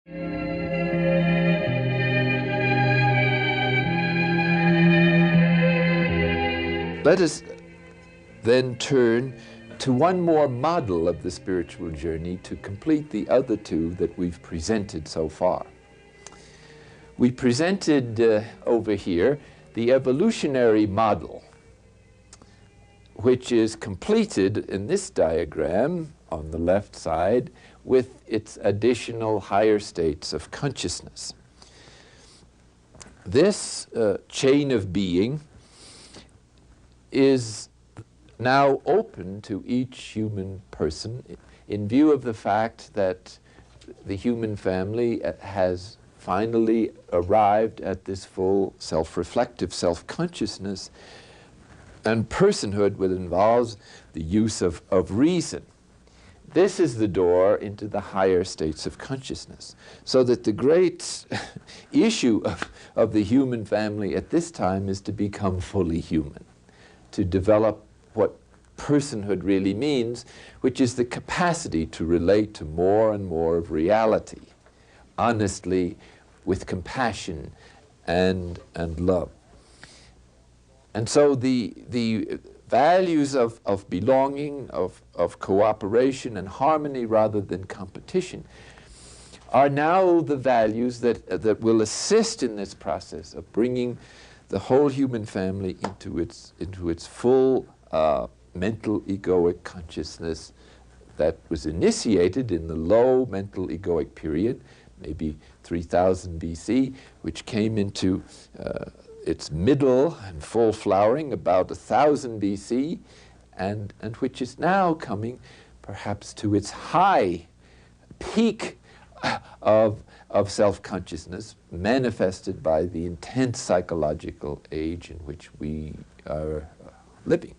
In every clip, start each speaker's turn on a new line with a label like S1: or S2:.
S1: Let us then turn to one more model of the spiritual journey to complete the other two that we've presented so far. We presented over here the evolutionary model, which is completed in this diagram on the left side with its additional higher states of consciousness. This chain of being is now open to each human person in view of the fact that the human family has finally arrived at this full self-reflective self-consciousness and personhood, which involves the use of reason. This is the door into the higher states of consciousness. So that the great issue of the human family at this time is to become fully human, to develop what personhood really means, which is the capacity to relate to more and more of reality, honestly, with compassion and love. And so the values of belonging, of cooperation and harmony rather than competition are now the values that will assist in this process of bringing the whole human family into its full mental egoic consciousness that was initiated in the low mental egoic period, maybe 3000 BC, which came into its middle and full flowering about 1000 BC, and which is now coming perhaps to its high peak of self-consciousness, manifested by the intense psychological age in which we are living.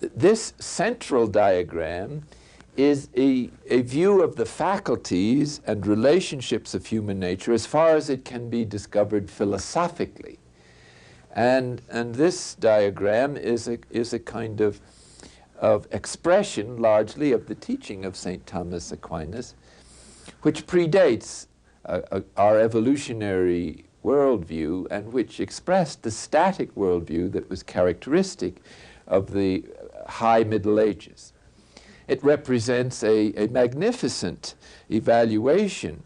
S1: This central diagram is a view of the faculties and relationships of human nature as far as it can be discovered philosophically. And this diagram is a kind of expression largely of the teaching of St. Thomas Aquinas, which predates our evolutionary worldview and which expressed the static worldview that was characteristic of the high Middle Ages. It represents a magnificent evaluation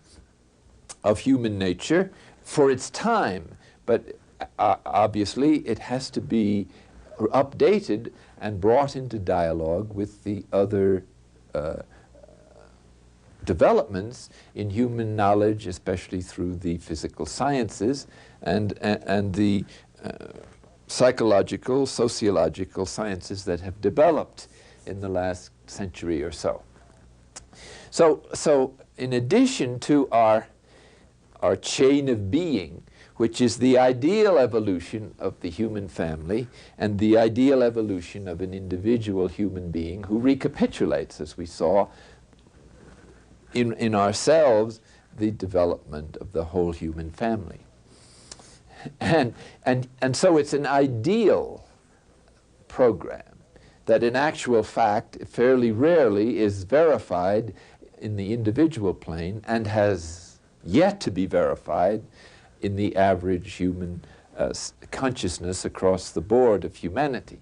S1: of human nature for its time, but obviously it has to be updated and brought into dialogue with the other developments in human knowledge, especially through the physical sciences and the psychological, sociological sciences that have developed in the last century or so. So in addition to our chain of being, which is the ideal evolution of the human family and the ideal evolution of an individual human being who recapitulates, as we saw, in ourselves, the development of the whole human family. And so it's an ideal program that in actual fact fairly rarely is verified in the individual plane and has yet to be verified in the average human consciousness across the board of humanity.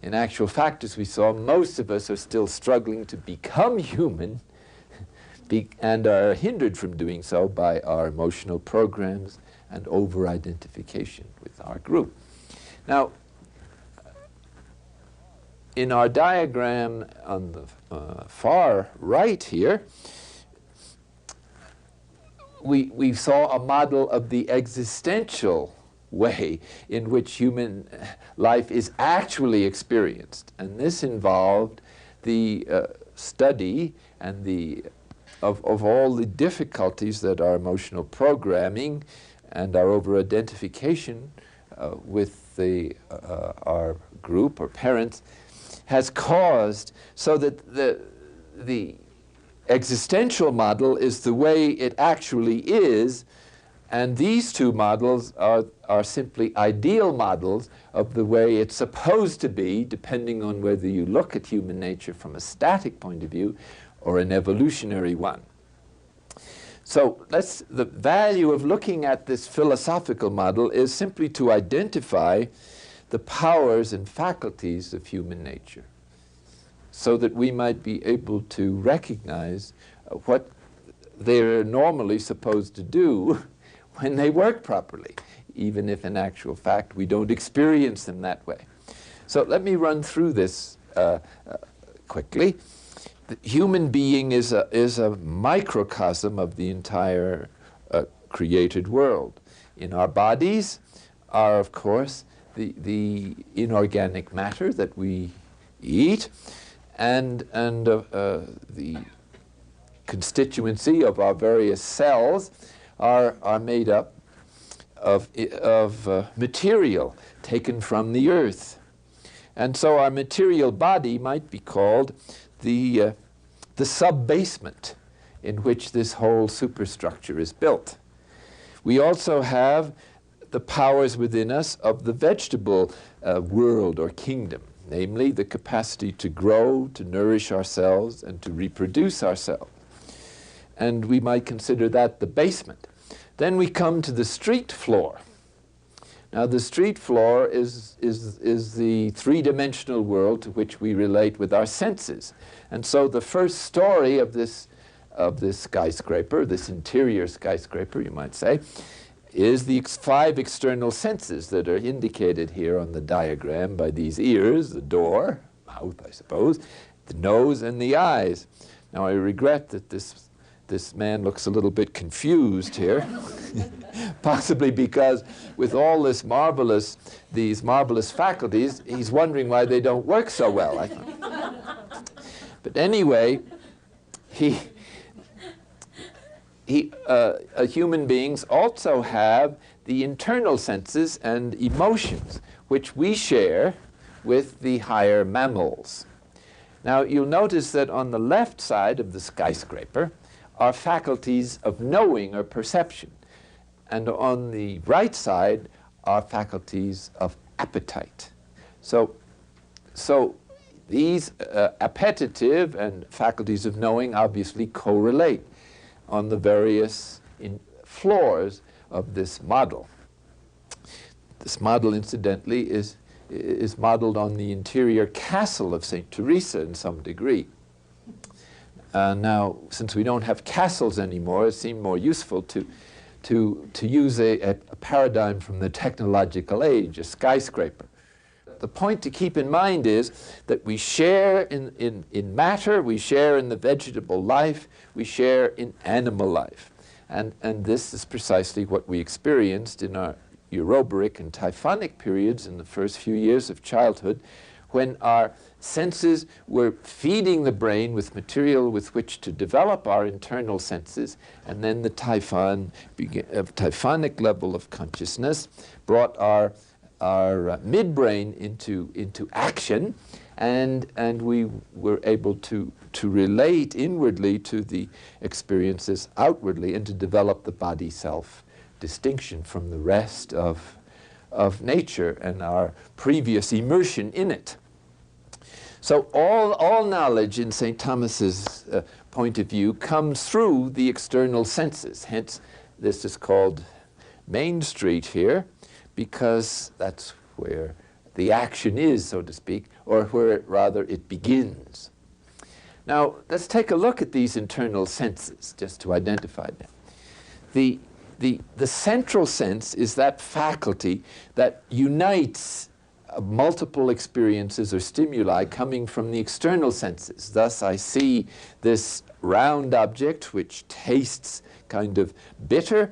S1: In actual fact, as we saw, most of us are still struggling to become human and are hindered from doing so by our emotional programs and over-identification with our group. Now, in our diagram on the far right here, we saw a model of the existential way in which human life is actually experienced. And this involved the study and of all the difficulties that our emotional programming and our over-identification with our group or parents has caused, so that the existential model is the way it actually is, and these two models are simply ideal models of the way it's supposed to be, depending on whether you look at human nature from a static point of view or an evolutionary one. So the value of looking at this philosophical model is simply to identify the powers and faculties of human nature, so that we might be able to recognize what they're normally supposed to do when they work properly, even if in actual fact we don't experience them that way. So let me run through this quickly. The human being is a microcosm of the entire created world. In our bodies are, of course, the inorganic matter that we eat, and the constituency of our various cells are made up of material taken from the earth. And so our material body might be called the sub-basement in which this whole superstructure is built. We also have the powers within us of the vegetable world or kingdom, namely the capacity to grow, to nourish ourselves, and to reproduce ourselves. And we might consider that the basement. Then we come to the street floor. Now the street floor is the three-dimensional world to which we relate with our senses. And so the first story of this skyscraper, this interior skyscraper, you might say, is the 5 external senses that are indicated here on the diagram by these ears, the door, mouth, I suppose, the nose, and the eyes. Now I regret that this man looks a little bit confused here, possibly because with all these marvelous faculties, he's wondering why they don't work so well, I think. But anyway, human beings also have the internal senses and emotions, which we share with the higher mammals. Now you'll notice that on the left side of the skyscraper are faculties of knowing or perception, and on the right side are faculties of appetite. So these appetitive and faculties of knowing obviously correlate on the various floors of this model. This model, incidentally, is modeled on the interior castle of St. Teresa in some degree. Now, since we don't have castles anymore, it seemed more useful to use a paradigm from the technological age, a skyscraper. The point to keep in mind is that we share in matter, we share in the vegetable life, we share in animal life. And this is precisely what we experienced in our Eurobaric and Typhonic periods in the first few years of childhood, when our senses were feeding the brain with material with which to develop our internal senses, and then the typhonic level of consciousness brought our midbrain into action, and we were able to relate inwardly to the experiences outwardly, and to develop the body-self distinction from the rest of nature and our previous immersion in it. So all knowledge in St. Thomas's point of view comes through the external senses. Hence, this is called Main Street here, because that's where the action is, so to speak, or where rather it begins. Now, let's take a look at these internal senses, just to identify them. The central sense is that faculty that unites multiple experiences or stimuli coming from the external senses. Thus, I see this round object which tastes kind of bitter,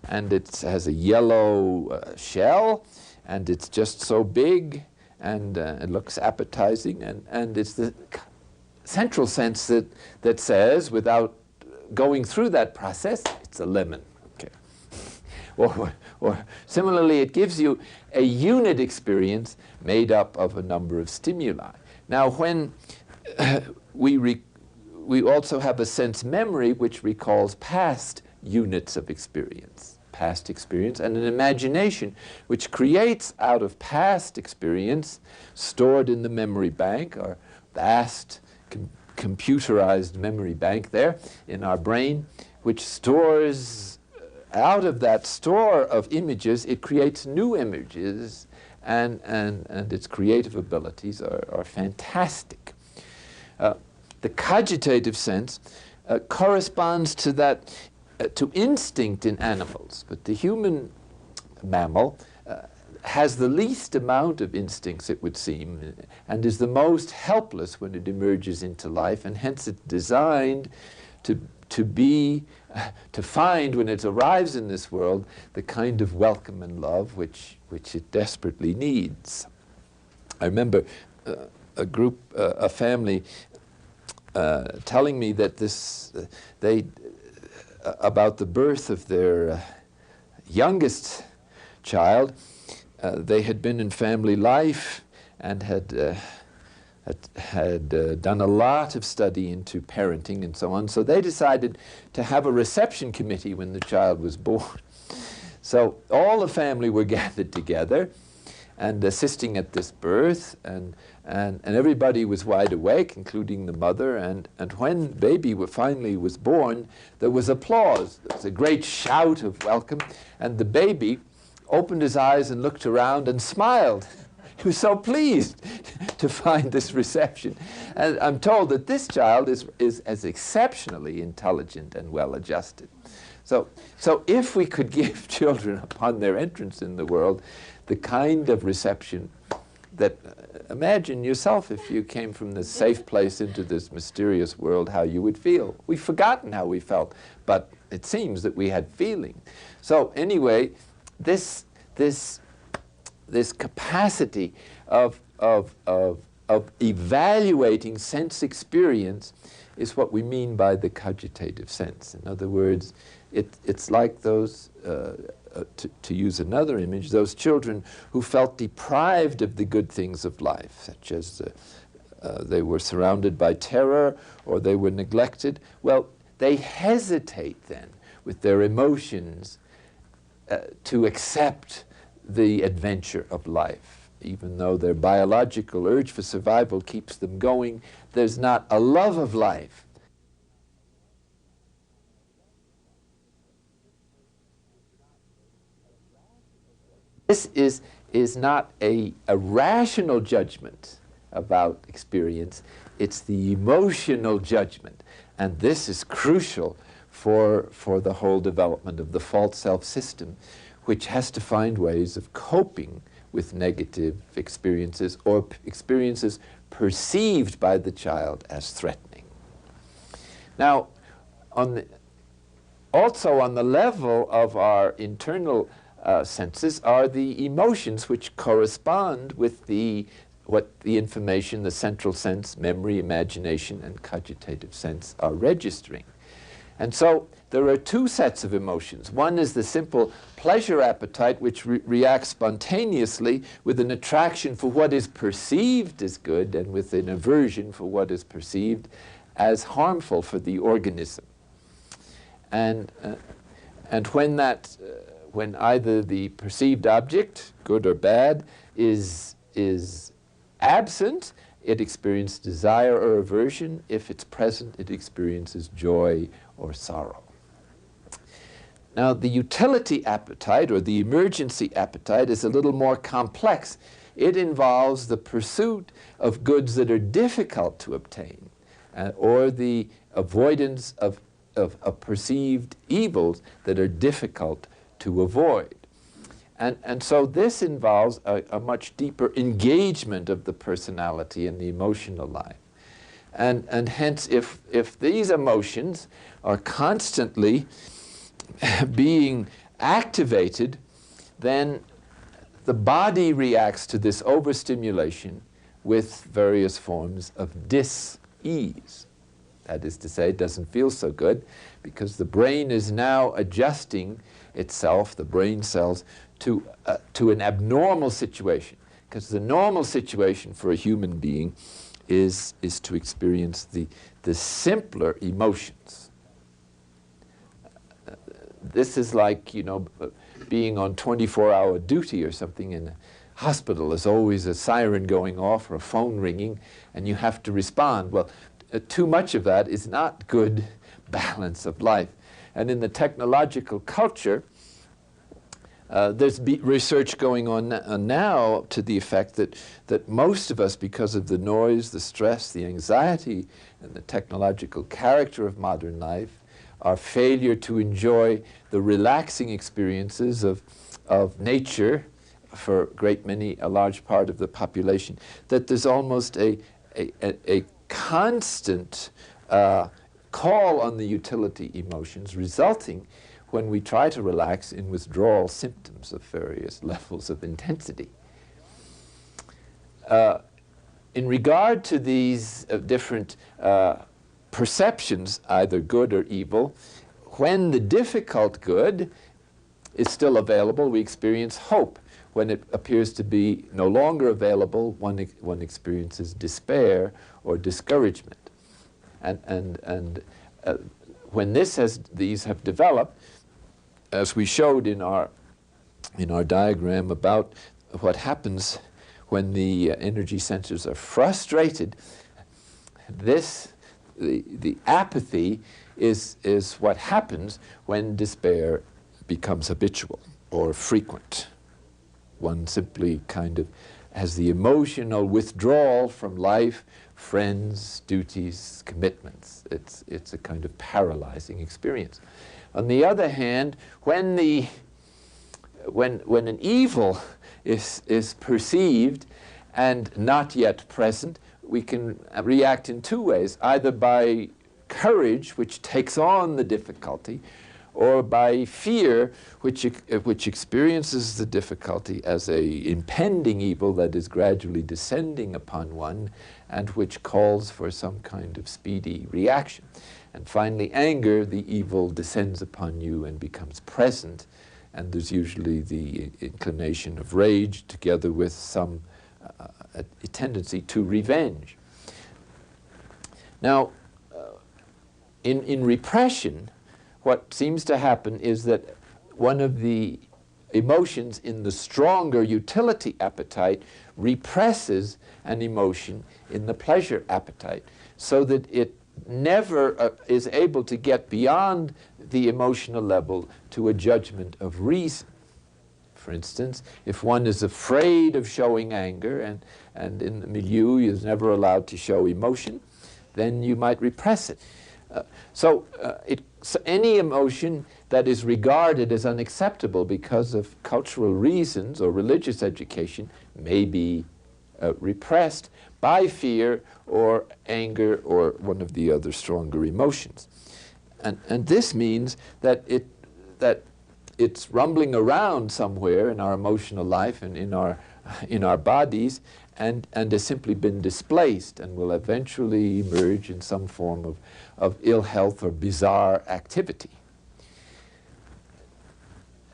S1: and it has a yellow shell, and it's just so big, and it looks appetizing, and it's the central sense that says, without going through that process, it's a lemon. Or similarly, it gives you a unit experience made up of a number of stimuli. Now, when we also have a sense memory which recalls past units of experience, past experience, and an imagination which creates out of past experience, stored in the memory bank, or vast computerized memory bank there in our brain, which stores, out of that store of images, it creates new images, and its creative abilities are fantastic. The cogitative sense corresponds to that, to instinct in animals, but the human mammal has the least amount of instincts, it would seem, and is the most helpless when it emerges into life, and hence it's designed to find, when it arrives in this world, the kind of welcome and love which it desperately needs. I remember a family telling me that about the birth of their youngest child. They had been in family life and had done a lot of study into parenting and so on. So they decided to have a reception committee when the child was born. So all the family were gathered together and assisting at this birth, and everybody was wide awake, including the mother, and when baby finally was born, there was applause. There was a great shout of welcome, and the baby opened his eyes and looked around and smiled. He was so pleased to find this reception. And I'm told that this child is as exceptionally intelligent and well-adjusted. So if we could give children, upon their entrance in the world, the kind of reception that, imagine yourself if you came from this safe place into this mysterious world, how you would feel. We've forgotten how we felt, but it seems that we had feeling. So anyway, this capacity of evaluating sense experience is what we mean by the cogitative sense. In other words, it's like those, to use another image, those children who felt deprived of the good things of life, such as they were surrounded by terror or they were neglected. Well, they hesitate then with their emotions to accept the adventure of life. Even though their biological urge for survival keeps them going, there's not a love of life. This is not a rational judgment about experience, it's the emotional judgment. And this is crucial for the whole development of the false self system, which has to find ways of coping with negative experiences or experiences perceived by the child as threatening. Now, also on the level of our internal senses are the emotions which correspond with what the information, the central sense, memory, imagination, and cogitative sense are registering. And so there are two sets of emotions. One is the simple pleasure appetite, which reacts spontaneously with an attraction for what is perceived as good and with an aversion for what is perceived as harmful for the organism. And when either the perceived object, good or bad, is absent, it experiences desire or aversion. If it's present, it experiences joy or sorrow. Now, the utility appetite, or the emergency appetite, is a little more complex. It involves the pursuit of goods that are difficult to obtain, or the avoidance of perceived evils that are difficult to avoid. And so this involves a much deeper engagement of the personality in the emotional life. And hence, if these emotions are constantly being activated, then the body reacts to this overstimulation with various forms of dis-ease. That is to say, it doesn't feel so good because the brain is now adjusting itself, the brain cells, to an abnormal situation. Because the normal situation for a human being is to experience the simpler emotions. This is like, being on 24-hour duty or something in a hospital. There's always a siren going off or a phone ringing, and you have to respond. Well, too much of that is not good balance of life. And in the technological culture, there's research going on now to the effect that most of us, because of the noise, the stress, the anxiety, and the technological character of modern life, our failure to enjoy the relaxing experiences of nature for a large part of the population, that there's almost a constant call on the utility emotions, resulting when we try to relax in withdrawal symptoms of various levels of intensity. In regard to these different perceptions, either good or evil, when the difficult good is still available, we experience hope. When it appears to be no longer available, one experiences despair or discouragement. And when these have developed, as we showed in our diagram about what happens when the energy centers are frustrated, the apathy is what happens when despair becomes habitual or frequent. One simply kind of has the emotional withdrawal from life, friends, duties, commitments. It's a kind of paralyzing experience. On the other hand, when an evil is perceived and not yet present, we can react in two ways, either by courage, which takes on the difficulty, or by fear, which experiences the difficulty as an impending evil that is gradually descending upon one and which calls for some kind of speedy reaction. And finally, anger, the evil descends upon you and becomes present, and there's usually the inclination of rage together with some a tendency to revenge. Now, in repression, what seems to happen is that one of the emotions in the stronger utility appetite represses an emotion in the pleasure appetite, so that it never is able to get beyond the emotional level to a judgment of reason. For instance, if one is afraid of showing anger and in the milieu is never allowed to show emotion, then you might repress it. So any emotion that is regarded as unacceptable because of cultural reasons or religious education may be repressed by fear or anger or one of the other stronger emotions. And this means that it's rumbling around somewhere in our emotional life and in our bodies and has simply been displaced and will eventually emerge in some form of ill health or bizarre activity.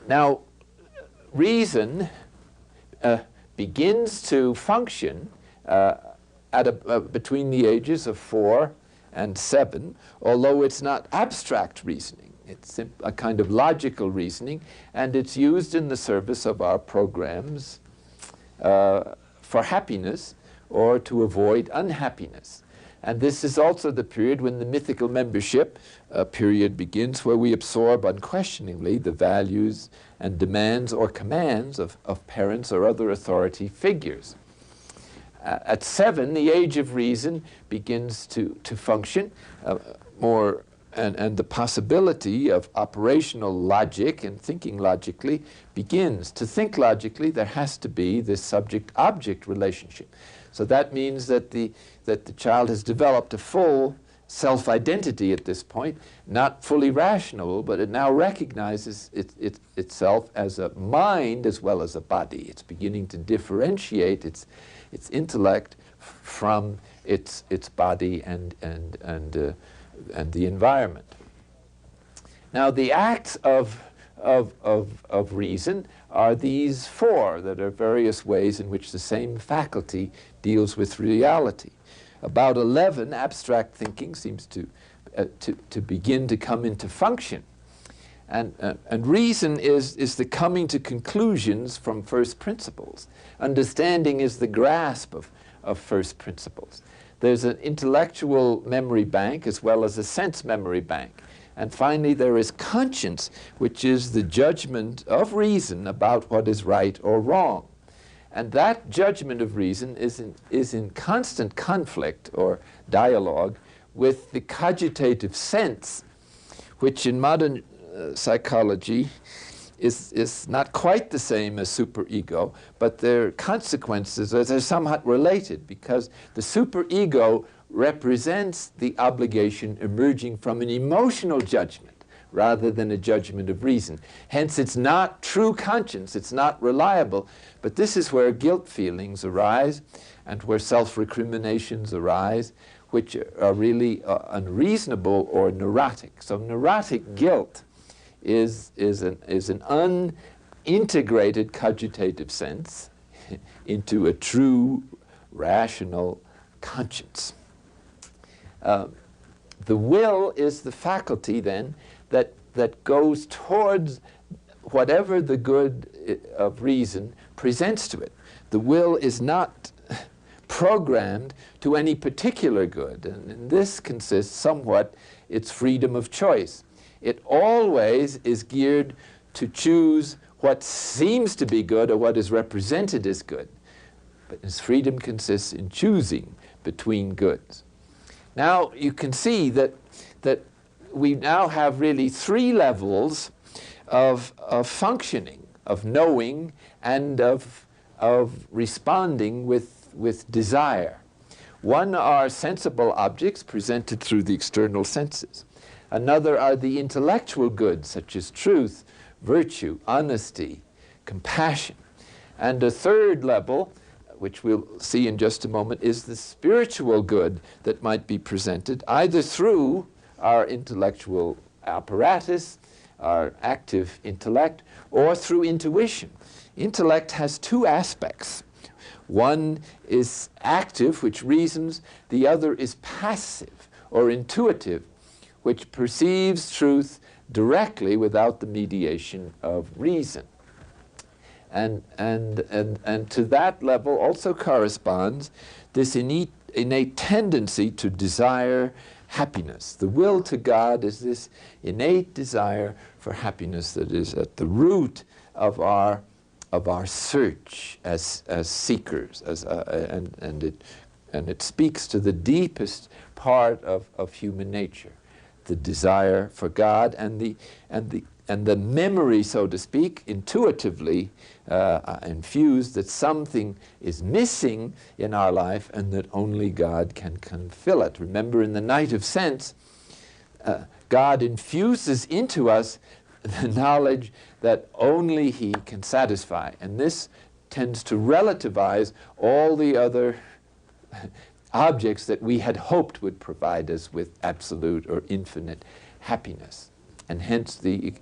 S1: Now, reason begins to function between the ages of 4 and 7, although it's not abstract reasoning. It's a kind of logical reasoning, and it's used in the service of our programs for happiness or to avoid unhappiness. And this is also the period when the mythical membership period begins, where we absorb unquestioningly the values and demands or commands of parents or other authority figures. At 7, the age of reason begins to function more, and the possibility of operational logic and thinking logically begins. To think logically, there has to be this subject-object relationship. So that means that the child has developed a full self-identity at this point, not fully rational, but it now recognizes itself as a mind as well as a body. It's beginning to differentiate its intellect from its body and the environment. Now, the acts of reason are these 4 that are various ways in which the same faculty deals with reality. About 11, abstract thinking seems to begin to come into function. And reason is the coming to conclusions from first principles. Understanding is the grasp of first principles. There's an intellectual memory bank as well as a sense memory bank. And finally, there is conscience, which is the judgment of reason about what is right or wrong. And that judgment of reason is in constant conflict or dialogue with the cogitative sense, which in modern psychology is not quite the same as superego, but their consequences they're somewhat related, because the superego represents the obligation emerging from an emotional judgment rather than a judgment of reason. Hence, it's not true conscience, it's not reliable, but this is where guilt feelings arise and where self-recriminations arise, which are really unreasonable or neurotic. So neurotic guilt is an unintegrated cogitative sense into a true rational conscience. The will is the faculty then that goes towards whatever the good of reason presents to it. The will is not programmed to any particular good, and in this consists somewhat its freedom of choice. It always is geared to choose what seems to be good or what is represented as good. But its freedom consists in choosing between goods. Now you can see that we now have really three levels of functioning, of knowing, and of responding with desire. One are sensible objects presented through the external senses. Another are the intellectual goods, such as truth, virtue, honesty, compassion. And a third level, which we'll see in just a moment, is the spiritual good that might be presented either through our intellectual apparatus, our active intellect, or through intuition. Intellect has two aspects. One is active, which reasons. The other is passive or intuitive, which perceives truth directly without the mediation of reason. And to that level also corresponds this innate tendency to desire happiness. The will to God is this innate desire for happiness that is at the root of our search as seekers, and it speaks to the deepest part of human nature, the desire for God and the memory, so to speak, intuitively infused that something is missing in our life and that only God can fill it. Remember, in the Night of Sense, God infuses into us the knowledge that only He can satisfy, and this tends to relativize all the other objects that we had hoped would provide us with absolute or infinite happiness. And hence the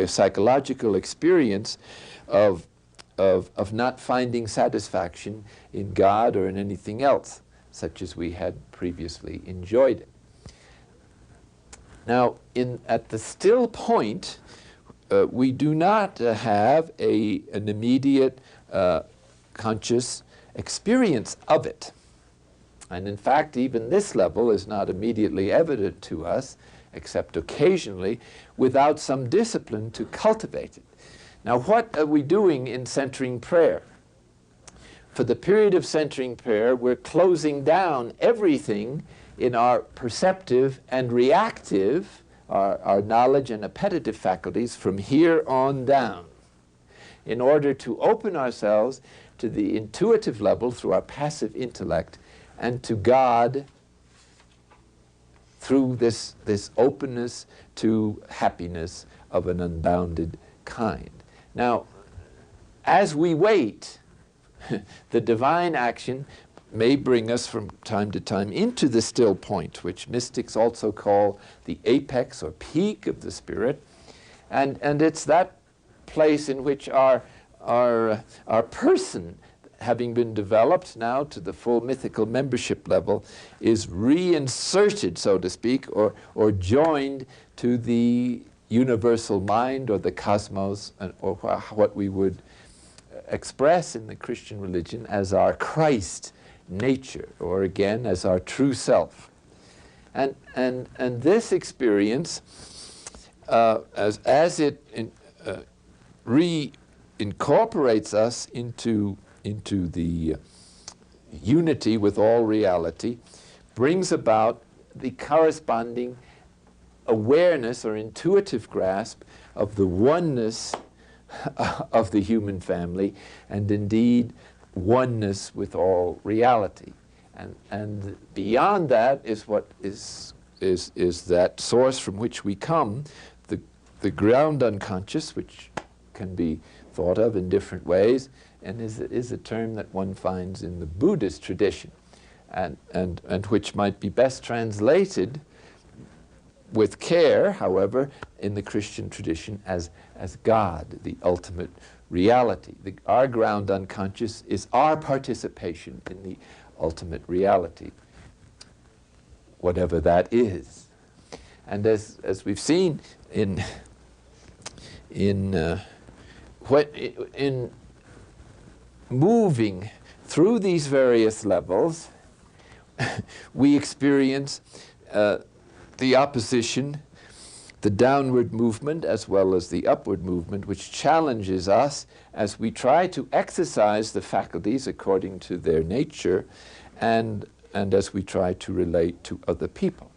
S1: psychological experience of not finding satisfaction in God or in anything else, such as we had previously enjoyed it. Now, at the still point, we do not have an immediate conscious experience of it. And in fact, even this level is not immediately evident to us, except occasionally, without some discipline to cultivate it. Now, what are we doing in centering prayer? For the period of centering prayer, we're closing down everything in our perceptive and reactive, our knowledge and appetitive faculties from here on down, in order to open ourselves to the intuitive level through our passive intellect and to God through this openness to happiness of an unbounded kind. Now, as we wait, the divine action may bring us from time to time into the still point, which mystics also call the apex or peak of the spirit. And it's that place in which our person, having been developed now to the full mythical membership level, is reinserted, so to speak, or joined to the universal mind or the cosmos, or what we would express in the Christian religion as our Christ nature, or again, as our true self. And this experience, as it reincorporates us into the unity with all reality, brings about the corresponding awareness or intuitive grasp of the oneness of the human family, and indeed oneness with all reality. And beyond that is what is that source from which we come, the ground unconscious, which can be thought of in different ways, and is a term that one finds in the Buddhist tradition, and which might be best translated with care, however, in the Christian tradition as God, the ultimate reality. Our ground unconscious is our participation in the ultimate reality, whatever that is. And as we've seen in moving through these various levels, we experience the opposition, the downward movement as well as the upward movement, which challenges us as we try to exercise the faculties according to their nature, and as we try to relate to other people.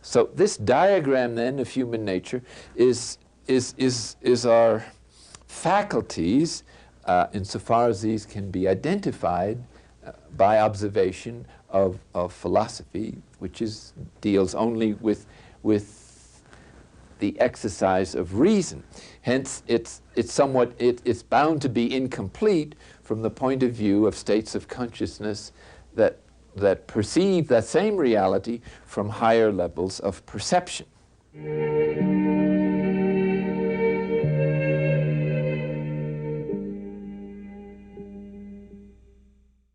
S1: So this diagram then of human nature is our faculties, insofar as these can be identified by observation of philosophy, which deals only with the exercise of reason. Hence, it's bound to be incomplete from the point of view of states of consciousness that perceive that same reality from higher levels of perception.